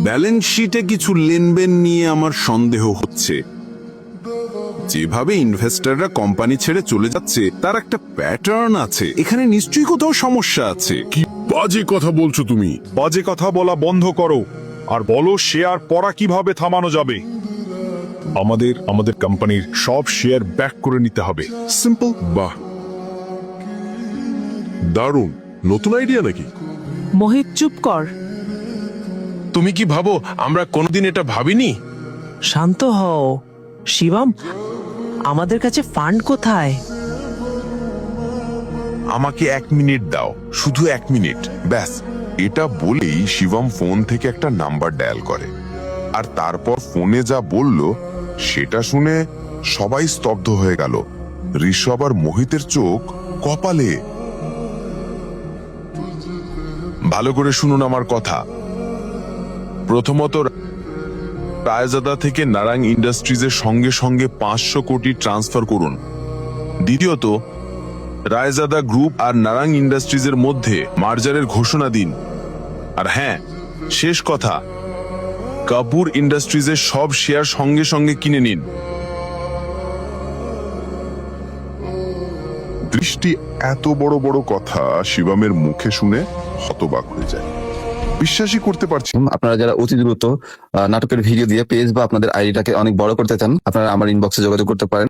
Balance শিটে কিছু লেনদেন নিয়ে আমার সন্দেহ হচ্ছে। যেভাবে ইনভেস্টররা কোম্পানি ছেড়ে চলে যাচ্ছে তার একটা প্যাটার্ন আছে। এখানে নিশ্চয়ই কোথাও সমস্যা আছে। কি বাজে কথা বলছো তুমি? বাজে কথা বলা বন্ধ করো আর বলো শেয়ার পড়া কিভাবে থামানো যাবে। আমাদের কোম্পানির সব শেয়ার ব্যাক করে নিতে হবে, সিম্পল। বাহ, দারুণ। নতুন আইডিয়া নাকি? মোহিত চুপ কর, তুমি কি ভাবো আমরা কোনোদিন এটা ভাবিনি? শান্ত হও। শিবম, আমাদের কাছে ফান্ড কোথায়? আমাকে 1 মিনিট দাও, শুধু 1 মিনিট ব্যাস। এটা বলেই শিবম ফোন থেকে একটা নাম্বার ডায়াল করে, আর তারপর ফোনে যা বলল সেটা শুনে সবাই স্তব্ধ হয়ে গেল। ঋষভ আর মোহিতের চোখ কপালে। ভালো করে শুনুন আমার কথা। প্রথমত, রায়জাদা থেকে নারাং ইন্ডাস্ট্রিজের সঙ্গে সঙ্গে 500 কোটি ট্রান্সফার করুন। দ্বিতীয়ত, রায়জাদা গ্রুপ আর নারাং ইন্ডাস্ট্রিজের মধ্যে মার্জারের ঘোষণা দিন। আর হ্যাঁ, শেষ কথা, কাপুর ইন্ডাস্ট্রিজের সব শেয়ার সঙ্গে সঙ্গে কিনে নিন। দৃষ্টি এত বড় বড় কথা শিবমের মুখে শুনে হতবাক হয়ে যায়, বিশ্বাসই করতে পারছি। আপনারা যারা অতি দ্রুত নাটকের ভিডিও দিয়ে পেজ বা আপনাদের আইডিটাকে অনেক বড় করতে চান, আপনারা আমার ইনবক্সে যোগাযোগ করতে পারেন।